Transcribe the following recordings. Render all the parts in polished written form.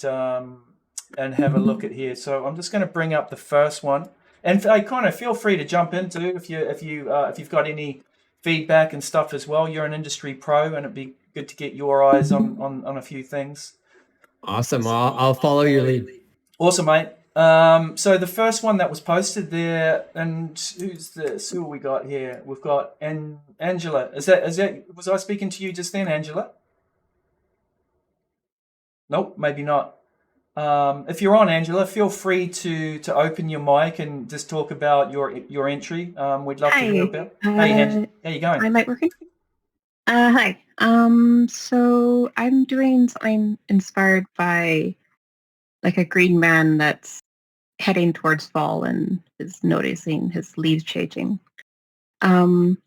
and have a look at here. So I'm just going to bring up the first one, and kind of feel free to jump into if you've got any feedback and stuff as well. You're an industry pro, and it'd be good to get your eyes on a few things. Awesome. I'll follow your lead. Awesome, mate. So the first one that was posted there, and who's this? Who have we got here? We've got Angela. Is that was I speaking to you just then, Angela? Nope, maybe not. If you're on, Angela, feel free to open your mic and just talk about your entry. We'd love to hear about. Hey, Angela, how you going? My mic working? Hi. So I'm doing something inspired by like a green man that's heading towards fall and is noticing his leaves changing. I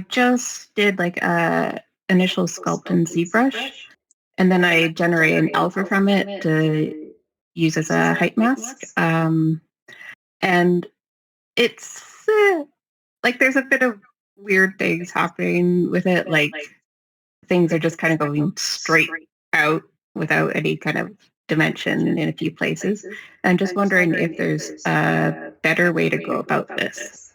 just did like a initial sculpt in ZBrush, and then I generate an alpha from it to use as a height mask. And it's like there's a bit of weird things happening with it, like things are just kind of going straight out without any kind of dimension in a few places. I'm just wondering if there's a better way to go about this.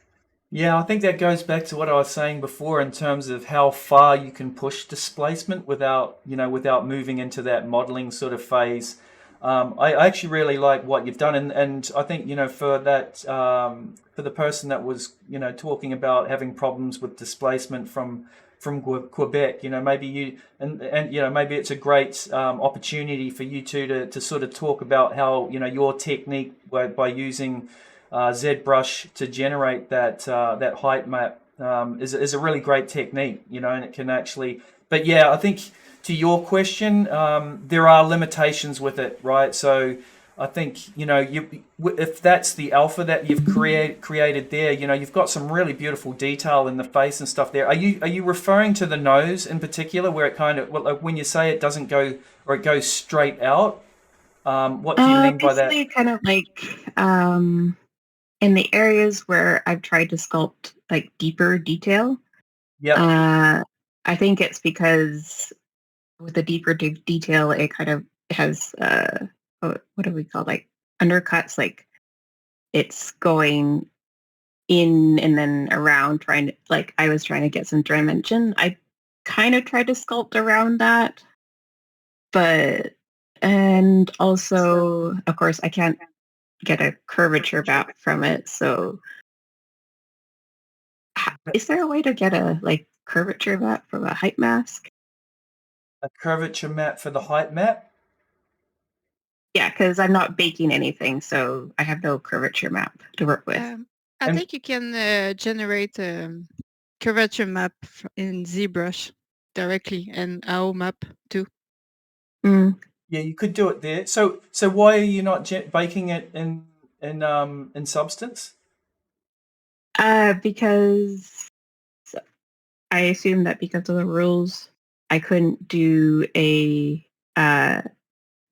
Yeah, I think that goes back to what I was saying before in terms of how far you can push displacement without moving into that modeling sort of phase. I actually really like what you've done, and I think for that for the person that was talking about having problems with displacement from Quebec, maybe you and maybe it's a great opportunity for you two to sort of talk about how your technique by using ZBrush to generate that height map is a really great technique, and it can actually. But yeah, I think to your question, there are limitations with it, right? So I think if that's the alpha that you've created there, you've got some really beautiful detail in the face and stuff there. Are you referring to the nose in particular, where it kind of like when you say it doesn't go or it goes straight out? What do you mean by that? Basically, kind of like in the areas where I've tried to sculpt like deeper detail. Yeah. I think it's because with the deeper detail, it kind of has what do we call like undercuts? Like it's going in and then around, trying to like I was trying to get some dimension. I kind of tried to sculpt around that, and also of course I can't get a curvature back from it. So is there a way to get a like curvature map from a height mask? A curvature map for the height map? Yeah, because I'm not baking anything, so I have no curvature map to work with. I think you can generate a curvature map in ZBrush directly and AO map too. Yeah, you could do it there. So why are you not baking it in Substance? Because I assume that because of the rules, I couldn't do a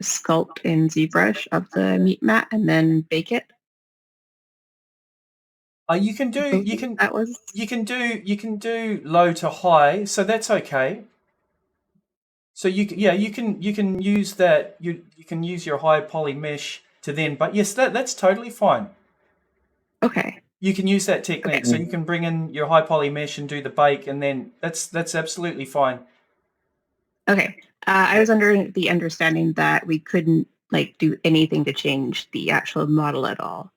sculpt in ZBrush of the meat mat and then bake it. You can do low to high, so that's okay. So you can use that. You can use your high poly mesh to then, but yes, that's totally fine. Okay. You can use that technique, okay. So you can bring in your high poly mesh and do the bake, and then that's absolutely fine. Okay. I was under the understanding that we couldn't like do anything to change the actual model at all.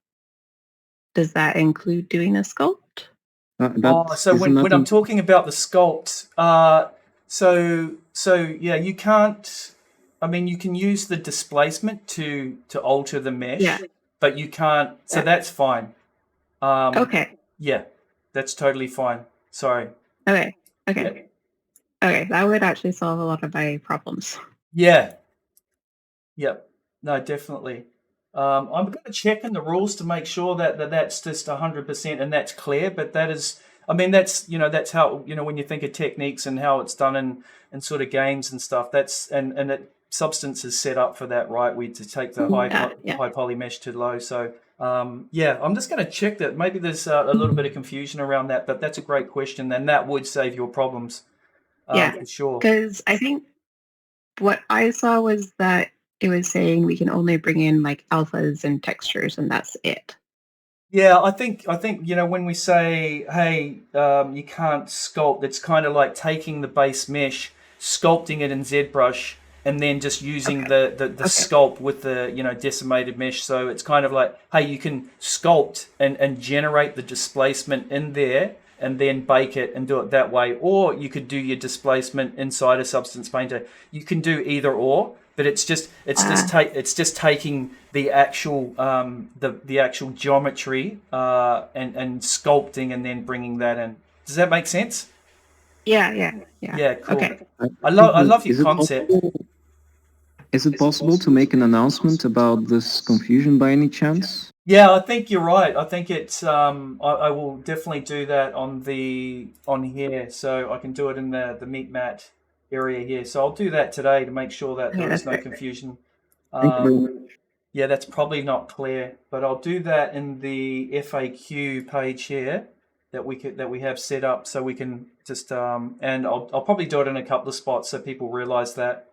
Does that include doing a sculpt? So when I'm talking about the sculpt, so yeah, you can't. I mean, you can use the displacement to alter the mesh, but you can't. So that's fine. Okay. Yeah, that's totally fine. Sorry. Okay. Yeah. Okay, that would actually solve a lot of my problems. Yeah. Yep. No, definitely. I'm going to check in the rules to make sure that's just 100% and that's clear. But that is, I mean, that's how when you think of techniques and how it's done in sort of games and stuff. That's and it Substance is set up for that, right? We to take the high poly mesh to low. So I'm just going to check that. Maybe there's a little bit of confusion around that, but that's a great question, and that would save your problems. For sure. Because I think what I saw was that it was saying we can only bring in like alphas and textures, and that's it. Yeah, I think when we say, hey, you can't sculpt, it's kind of like taking the base mesh, sculpting it in ZBrush, and then just using the sculpt with the decimated mesh. So it's kind of like, hey, you can sculpt and generate the displacement in there, and then bake it and do it that way. Or you could do your displacement inside a Substance Painter. You can do either or. But it's just taking the actual the actual geometry and sculpting and then bringing that in. Does that make sense? Yeah. Yeah, cool. Okay. I love your concept. Is it possible to make an announcement about this confusion by any chance? Yeah, I think you're right. I think it's I will definitely do that on here, so I can do it in the meat mat area here. So I'll do that today to make sure that there is no confusion. Thank you very much. Yeah, that's probably not clear, but I'll do that in the FAQ page here that we have set up, so we can just and I'll probably do it in a couple of spots so people realize that.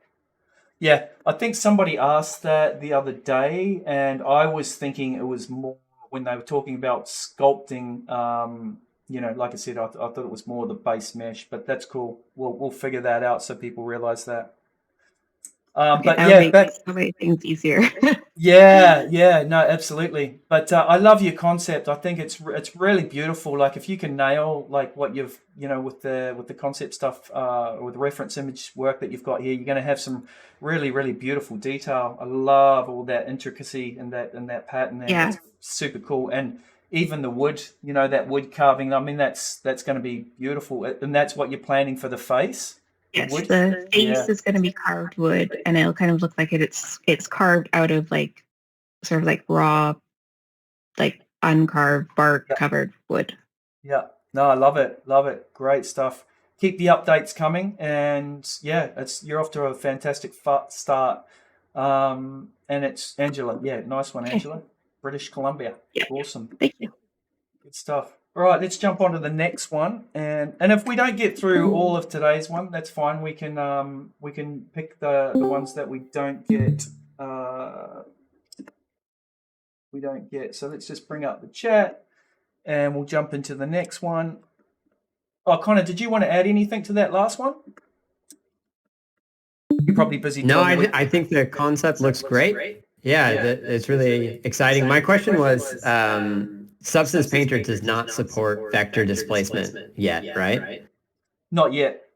Yeah, I think somebody asked that the other day, and I was thinking it was more when they were talking about sculpting. Like I said, I thought it was more the base mesh, but that's cool. We'll figure that out so people realize that. But yeah, that'll make things easier. yeah, no, absolutely. But I love your concept. I think it's really beautiful. Like if you can nail like what you've with the concept stuff or the reference image work that you've got here, you're going to have some really, really beautiful detail. I love all that intricacy in that pattern there. Yeah. It's super cool. And even the wood, that wood carving, I mean, that's going to be beautiful. And that's what you're planning for the face? Yes, Wood? the face is going to be carved wood, and it'll kind of look like it's carved out of like sort of like raw, like uncarved bark covered wood. Yeah, no, I love it. Great stuff. Keep the updates coming, and yeah, you're off to a fantastic start. And it's Angela. Yeah, nice one, Angela. British Columbia. Yeah. Awesome. Thank you. Good stuff. All right, let's jump on to the next one, and if we don't get through all of today's one, that's fine. We can pick the ones that we don't get. So let's just bring up the chat, and we'll jump into the next one. Oh, Connor, did you want to add anything to that last one? You're probably busy. No, I think the concept looks great. Yeah, it's really exciting. My question was. Substance Painter does not support vector displacement yet, right? Not yet.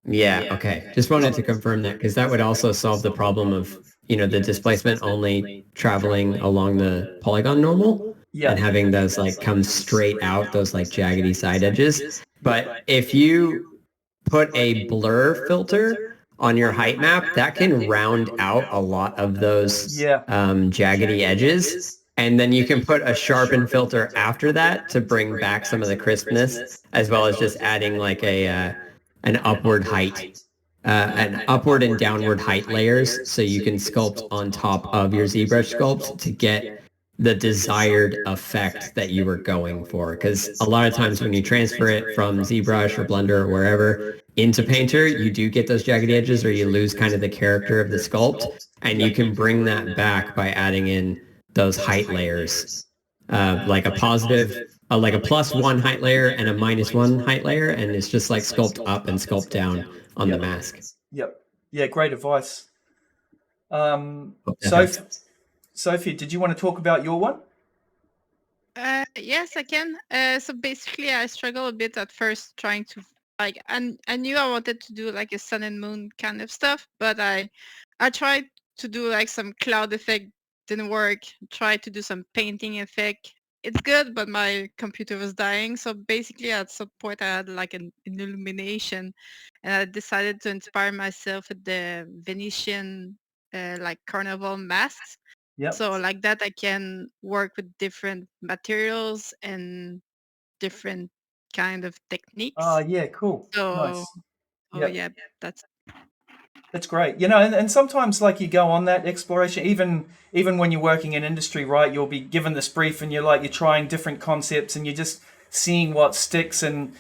Yeah, okay. Just wanted to confirm that because that would also solve the problem of, the displacement only traveling along the polygon normal and having those like come straight out, those like jaggedy side edges. But if you put a blur filter on your height map, that can round out a lot of those jaggedy edges. And then you can put a sharpen filter after that to bring back some of the crispness, as well as just adding like an upward height, an upward and downward height layers, so you can sculpt on top of your ZBrush sculpt to get the desired effect that you were going for. Because a lot of times when you transfer it from ZBrush or Blender or wherever into Painter, you do get those jagged edges, or you lose kind of the character of the sculpt, and you can bring that back by adding in those height layers, like a positive, like a +1 height layer and a -1 height layer, and it's just like sculpt up and sculpt down on the mask. Yep. Yeah, great advice. Sophie, did you want to talk about your one? Yes, I can. So basically, I struggled a bit at first trying to I knew I wanted to do like a sun and moon kind of stuff, but I tried to do like some cloud effect. Didn't work. Tried to do some painting effect. It's good, but my computer was dying. So basically at some point I had like an illumination, and I decided to inspire myself with the Venetian like carnival masks. Yep. So like that I can work with different materials and different kind of techniques. Oh, yeah, cool. So nice. Yeah, That's great. And sometimes like you go on that exploration, even when you're working in industry, right? You'll be given this brief and you're trying different concepts and you're just seeing what sticks. And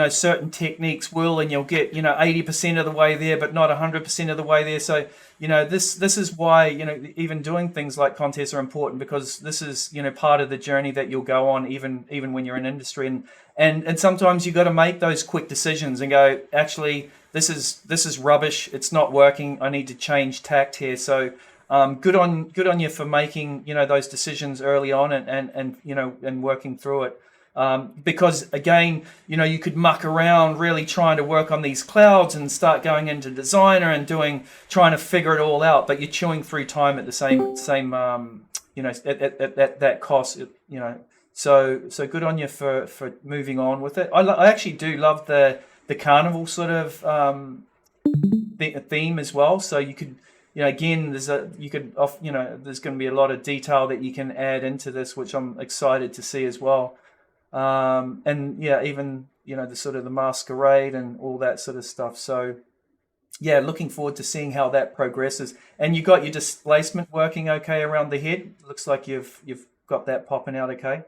certain techniques will, and you'll get 80% of the way there, but not 100% of the way there. So this is why even doing things like contests are important, because this is part of the journey that you'll go on even when you're in industry, and sometimes you got to make those quick decisions and go, actually this is rubbish, it's not working, I need to change tact here. So good on you for making those decisions early on and working through it. Because again, you could muck around really trying to work on these clouds and start going into designer and trying to figure it all out, but you're chewing through time at the same at that cost, So good on you for moving on with it. I actually do love the carnival sort of theme as well. So you could, again, there's going to be a lot of detail that you can add into this, which I'm excited to see as well. And yeah, even the sort of the masquerade and all that sort of stuff. So yeah, looking forward to seeing how that progresses. And you got your displacement working okay around the head. Looks like you've got that popping out okay.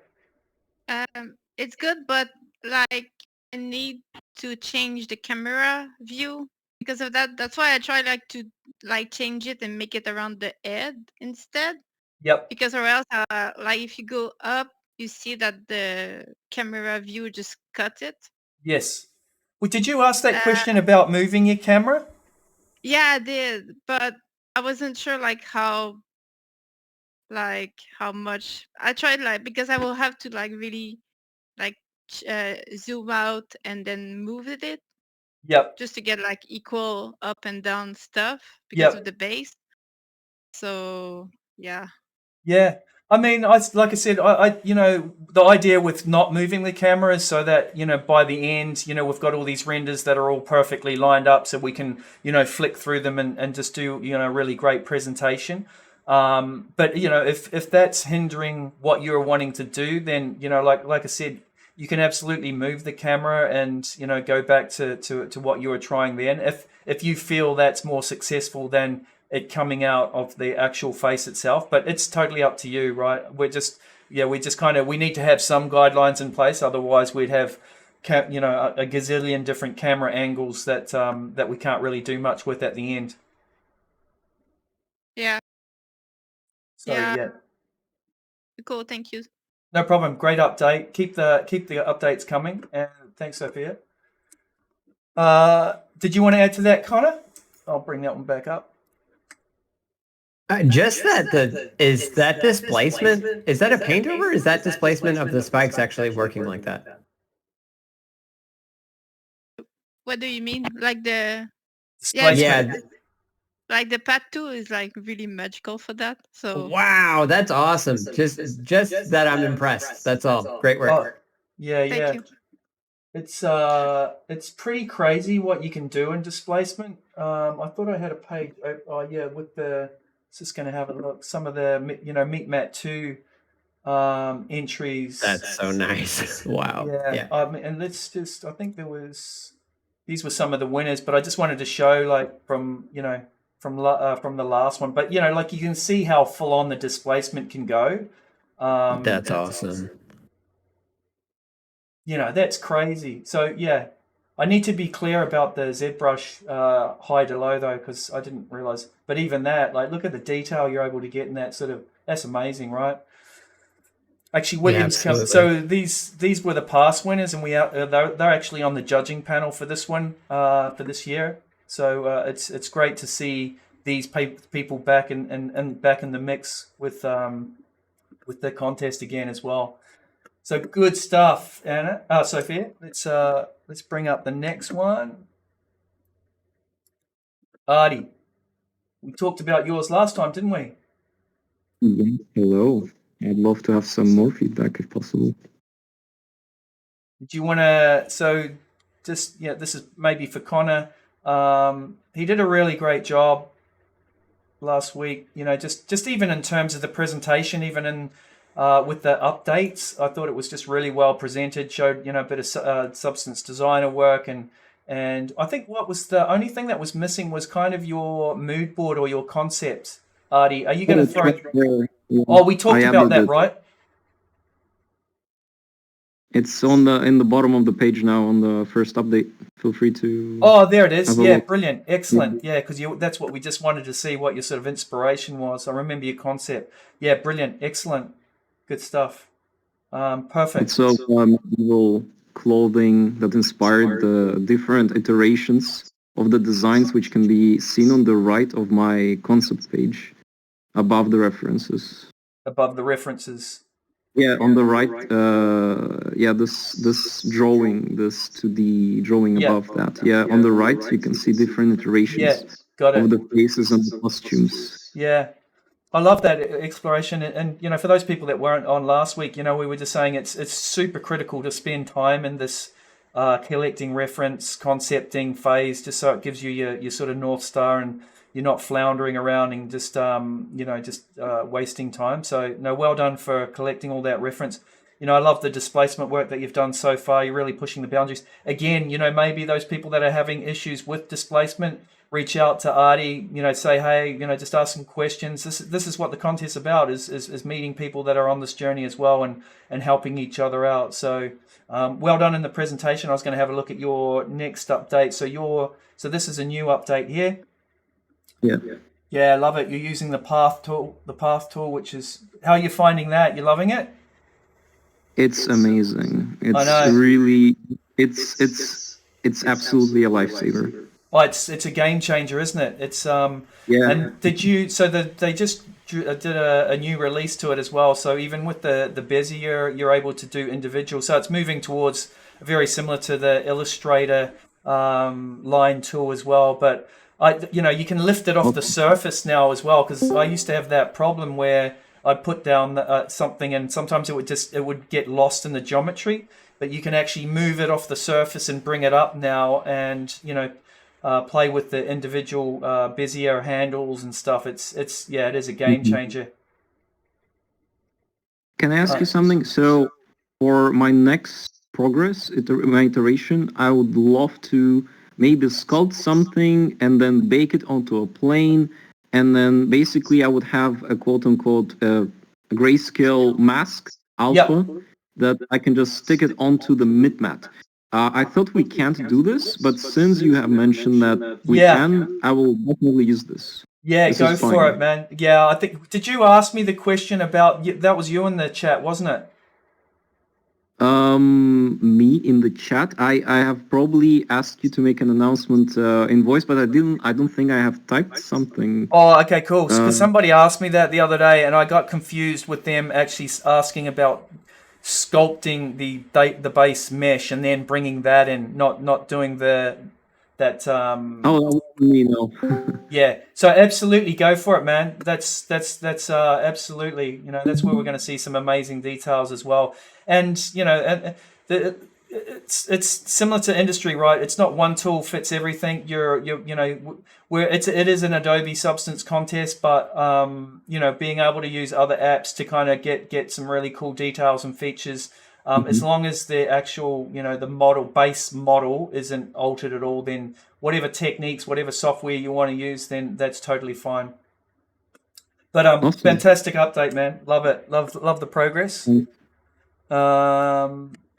It's good, but like I need to change the camera view because of that. That's why I try to change it and make it around the head instead. Yep. Because or else, if you go up, you see that the camera view just cut it. Yes. Well, did you ask that question about moving your camera? Yeah, I did, but I wasn't sure how much. I tried because I will have to really zoom out and then move it. Yep. Just to get equal up and down stuff because of the base. So yeah. Yeah. I mean, like I said, the idea with not moving the camera is so that, by the end, we've got all these renders that are all perfectly lined up so we can, flick through them and just do, a really great presentation. But, if that's hindering what you're wanting to do, then, like I said, you can absolutely move the camera and, go back to what you were trying then. If you feel that's more successful than it coming out of the actual face itself, but it's totally up to you, right? We need to have some guidelines in place, otherwise we'd have a gazillion different camera angles that we can't really do much with at the end. Yeah. So yeah. Cool, thank you. No problem. Great update. Keep the updates coming, and thanks, Sophia. Did you want to add to that, Connor? I'll bring that one back up. Just that is that displacement? Is that a paint over? Is that displacement of the spikes actually working like that? What do you mean? Like the like the path 2 is really magical for that. So wow, that's awesome. Just that I'm impressed. That's all. Great work. Oh, yeah. Thank you. It's pretty crazy what you can do in displacement. I thought I had a page. With the. Just going to have a look. Some of the Meet Mat 2 entries. That's so nice. Wow. Yeah. And let's just. I think these were some of the winners, but I just wanted to show from the last one. But you can see how full on the displacement can go. That's awesome. That's crazy. So yeah, I need to be clear about the ZBrush high to low though, because I didn't realize. But even that, look at the detail you're able to get in that that's amazing, right? Actually, Williams comes. So these were the past winners, and they're actually on the judging panel for this one for this year. So it's great to see these people back and back in the mix with the contest again as well. So good stuff, Anna. Sophia. Let's bring up the next one. Artie, we talked about yours last time, didn't we? Yeah, hello. I'd love to have some more feedback if possible. Do you want to? So, this is maybe for Connor. He did a really great job last week. Just even in terms of the presentation, even in with the updates, I thought it was just really well presented. Showed a bit of substance designer work, and I think what was the only thing that was missing was kind of your mood board or your concept. Artie, are you going to throw? Oh, we talked about that, right? It's in the bottom of the page now on the first update. Feel free to. Oh, there it is. have a Yeah, look. brilliant, excellent. Yeah, because that's what we just wanted to see, what your sort of inspiration was. I remember your concept. Yeah, brilliant, excellent, good stuff. Perfect. It's of medieval clothing that inspired the different iterations of the designs, which can be seen on the right of my concept page, above the references. Above the references. Yeah, on the right. This drawing, this 2D drawing Yeah. above that. Yeah, on the right you can see different iterations Yeah, got of it. the faces and the costumes. Yeah. I love that exploration, and you know, for those people that weren't on last week, you know, we were just saying it's super critical to spend time in this collecting reference, concepting phase, just so it gives you your sort of North Star, and you're not floundering around and just wasting time. So no, well done for collecting all that reference. You know, I love the displacement work that you've done so far. You're really pushing the boundaries. Again, you know, maybe those people that are having issues with displacement, reach out to Artie, you know, say, hey, you know, just ask some questions. This is what the contest's about, is meeting people that are on this journey as well, and helping each other out. So well done in the presentation. I was going to have a look at your next update. So this is a new update here. Yeah. Yeah, I love it. You're using the path tool, which is, how are you finding that? You loving it? It's amazing. I know. It's really, it's absolutely a lifesaver. Oh, it's a game changer, isn't it? It's Yeah. And did you? So they just did a new release to it as well. So even with the Bezier, you're able to do individual. So it's moving towards very similar to the Illustrator line tool as well. But you can lift it off the surface now as well, because I used to have that problem where I'd put down something and sometimes it would get lost in the geometry. But you can actually move it off the surface and bring it up now, and play with the individual Bezier handles and stuff. It is a game changer. Can I ask you something? So for my next my iteration, I would love to maybe sculpt something and then bake it onto a plane, and then basically I would have a quote-unquote grayscale mask alpha that I can just stick it onto the mid-mat. I thought we can't do this, but since you have mentioned that we can, I will definitely use this. Yeah, go for it, man. Yeah, I think, did you ask me the question about, that was you in the chat, wasn't it? Me in the chat. I have probably asked you to make an announcement in voice, but I don't think I have typed something. Oh, okay, cool. Because somebody asked me that the other day, and I got confused with them actually asking about sculpting the base mesh and then bringing that in, not doing that. Oh, me no. Yeah, so absolutely go for it, man. That's absolutely, that's where we're going to see some amazing details as well. And it's similar to industry, right? It's not one tool fits everything. It is an Adobe Substance contest, but being able to use other apps to kind of get some really cool details and features. As long as the actual, the base model isn't altered at all, then whatever techniques, whatever software you want to use, then that's totally fine. But awesome. Fantastic update, man. Love it. Love the progress.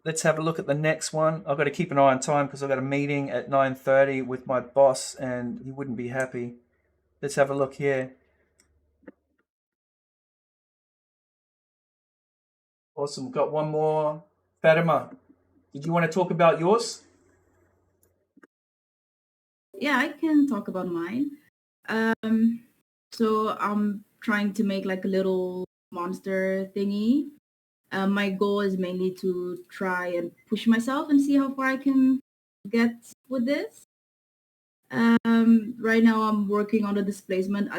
Let's have a look at the next one. I've got to keep an eye on time because I've got a meeting at 9:30 with my boss, and he wouldn't be happy. Let's have a look here. Awesome. We've got one more. Fatima, did you want to talk about yours? Yeah, I can talk about mine. So I'm trying to make like a little monster thingy. My goal is mainly to try and push myself and see how far I can get with this. Right now I'm working on the displacement. I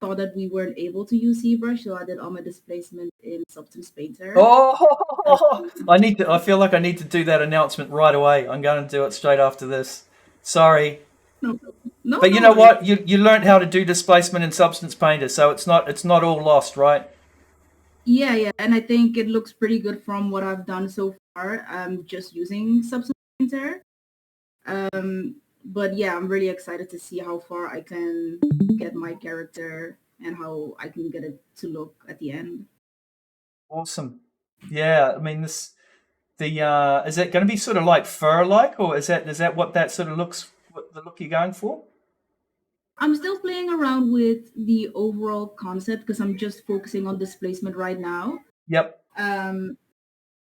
thought that we weren't able to use ZBrush, so I did all my displacement in Substance Painter. Oh, I feel like I need to do that announcement right away. I'm going to do it straight after this. Sorry. No, but you know what? You learned how to do displacement in Substance Painter, so it's not all lost, right? Yeah, and I think it looks pretty good from what I've done so far. I'm just using Substance Painter. But yeah, I'm really excited to see how far I can get my character and how I can get it to look at the end. Awesome. Yeah, I mean, is it going to be sort of like fur-like, or is that what that sort of what the look you're going for? I'm still playing around with the overall concept because I'm just focusing on displacement right now. Yep.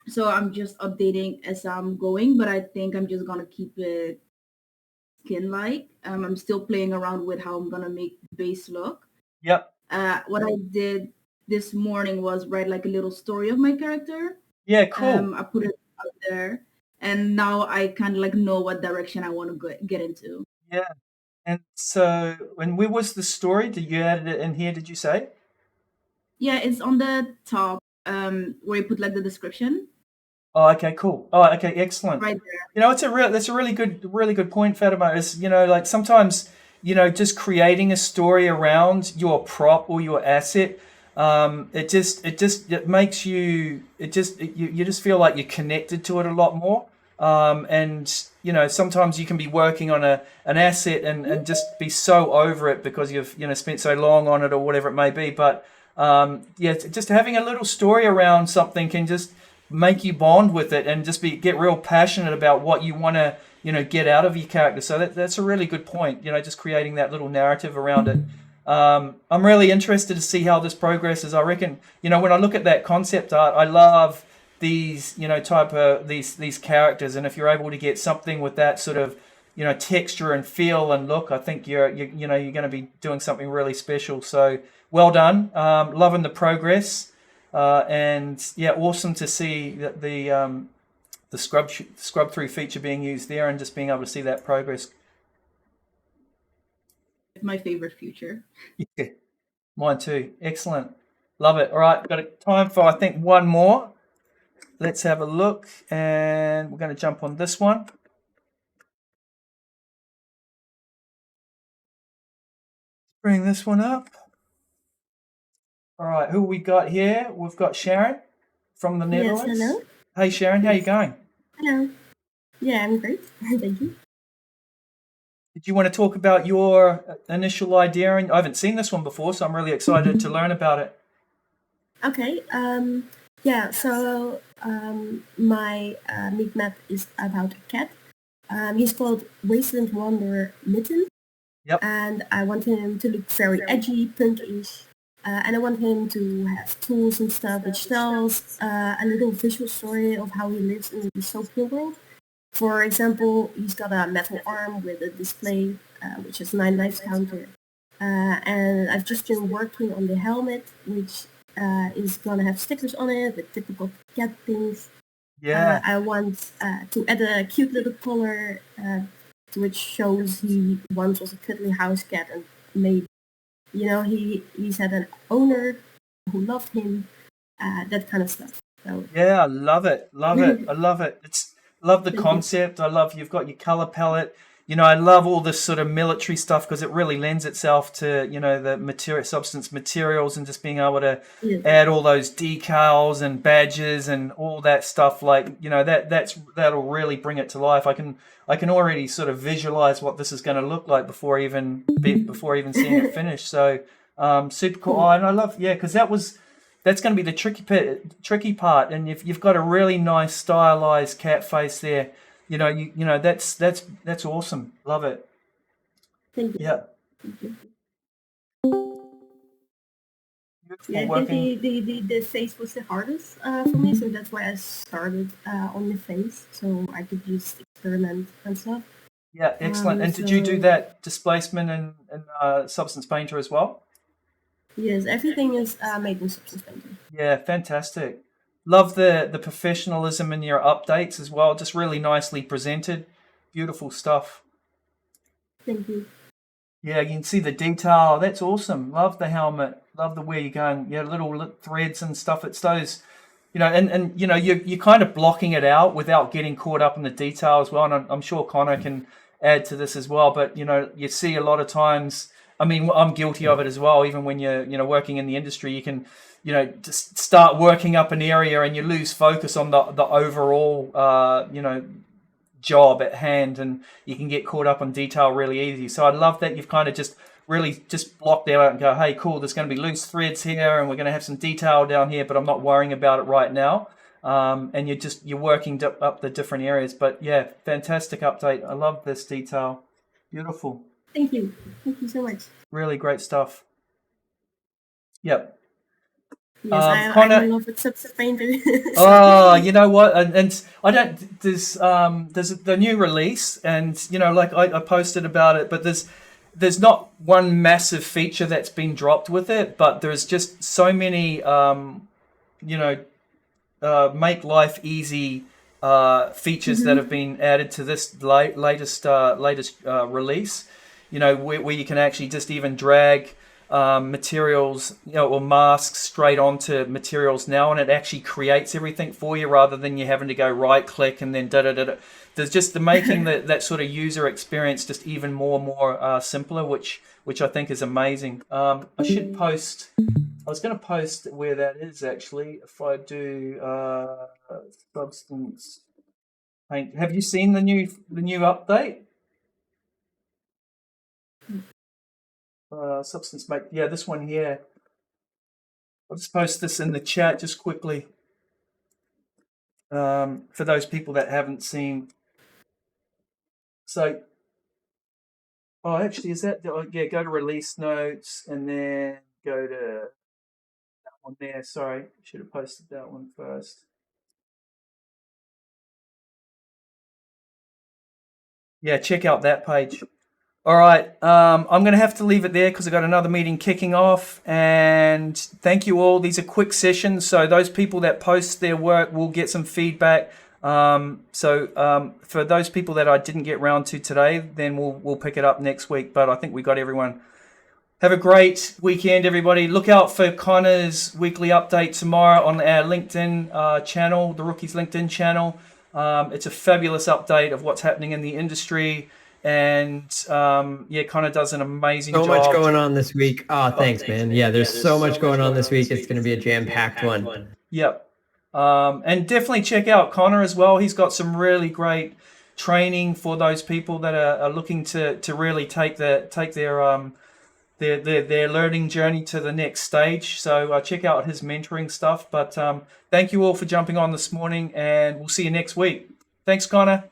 So I'm just updating as I'm going, but I think I'm just gonna keep it skin-like. I'm still playing around with how I'm gonna make the base look. Yep. What I did this morning was write like a little story of my character. Yeah, cool. I put it out there, and now I kind of like know what direction I want to get into. Yeah. And so, where was the story? Did you add it in here? Did you say? Yeah, it's on the top where you put like the description. Oh, okay, cool. Oh, okay, excellent. Right there. You know, that's a really good point, Fatima. Is, you know, like sometimes, you know, just creating a story around your prop or your asset, it makes you you just feel like you're connected to it a lot more. And you know, sometimes you can be working on an asset and just be so over it because you've, you know, spent so long on it or whatever it may be. But yeah, just having a little story around something can just make you bond with it and just get real passionate about what you want to, you know, get out of your character. So that's a really good point, you know, just creating that little narrative around it. I'm really interested to see how this progresses. I reckon, you know, when I look at that concept art, I love these, you know, type of these characters, and if you're able to get something with that sort of, you know, texture and feel and look, I think you're going to be doing something really special. So well done. Loving the progress. And yeah, awesome to see that the scrub through feature being used there and just being able to see that progress. It's my favorite feature. Yeah, mine too. Excellent. Love it. All right, got time for, I think, one more. Let's have a look, and we're going to jump on this one. Bring this one up. All right, who we got here? We've got Sharon from the Netherlands. Yes, hello. Hey, Sharon, how you going? Hello. Yeah, I'm great. Thank you. Did you want to talk about your initial idea? And I haven't seen this one before, so I'm really excited to learn about it. Okay. Yeah, so my meat map is about a cat. He's called Wasteland Wanderer Mitten. Yep. And I want him to look very edgy, punkish. And I want him to have tools and stuff which tells a little visual story of how he lives in the dystopian world. For example, he's got a metal arm with a display which has 9 lives counter. And I've just been working on the helmet, which is gonna have stickers on it with typical cat things. Yeah. I want to add a cute little collar which shows he once was a cuddly house cat, and maybe, you know, he's had an owner who loved him, that kind of stuff. So yeah, I love it. Love it. I love it. Love the concept. I love you've got your color palette. You know, I love all this sort of military stuff because it really lends itself to, you know, the substance materials and just being able to add all those decals and badges and all that stuff. Like, you know, that'll really bring it to life. I can already sort of visualize what this is going to look like before even seeing it finished. So super cool. Oh, and I love, yeah, because that's going to be the tricky part. And you've got a really nice stylized cat face there. You know, that's awesome. Love it. thank you. Yeah. Thank you. Beautiful Yeah, I working. think the face was the hardest for me, so that's why I started on the face, so I could just experiment and stuff. Yeah, excellent. And did you do So that displacement and Substance Painter as well? yes, everything is made in Substance Painter. Yeah, fantastic. Love the professionalism in your updates as well. Just really nicely presented. Beautiful stuff. Thank you. Yeah, you can see the detail. That's awesome. Love the helmet. Love the way you're going. Yeah, little threads and stuff. It's those, you know, and you know, you're kind of blocking it out without getting caught up in the detail as well. And I'm sure Connor can add to this as well. But, you know, you see a lot of times, I mean, I'm guilty of it as well. Even when you're, you know, working in the industry, you can, you know, just start working up an area and you lose focus on the overall, you know, job at hand, and you can get caught up on detail really easy. So I love that you've kind of just really just blocked out and go, hey, cool, there's going to be loose threads here and we're going to have some detail down here, but I'm not worrying about it right now. and you're working up the different areas. But yeah, fantastic update. I love this detail. Beautiful. Thank you so much. Really great stuff. Yep. Yes, I'm in love with subset painter. Oh, you know what? And I don't. There's the new release, and like I posted about it, but there's not one massive feature that's been dropped with it, but there's just so many make life easy features that have been added to this latest release. Where you can actually just even drag materials, or masks straight onto materials now, and it actually creates everything for you rather than you having to go right click and then da. There's just the making that sort of user experience just even more simpler, which I think is amazing. I should post. I was going to post where that is actually. If I do Substance Paint, have you seen the new update? Substance Paint, yeah, this one here. I'll just post this in the chat just quickly for those people that haven't seen. So, actually, is that yeah? Go to release notes and then go to that one there. Sorry, should have posted that one first. Yeah, check out that page. All right, I'm going to have to leave it there because I've got another meeting kicking off. And thank you all. These are quick sessions, so those people that post their work will get some feedback. So for those people that I didn't get round to today, then we'll pick it up next week. But I think we got everyone. Have a great weekend, everybody. Look out for Connor's weekly update tomorrow on our LinkedIn channel, the Rookies LinkedIn channel. It's a fabulous update of what's happening in the industry. And Connor does an amazing job. So much going on this week. Oh, thanks, man. Yeah, there's so much going on this week. It's going to be a jam-packed one. Yep. And definitely check out Connor as well. He's got some really great training for those people that are looking to really take their learning journey to the next stage. So check out his mentoring stuff. But thank you all for jumping on this morning, and we'll see you next week. Thanks, Connor.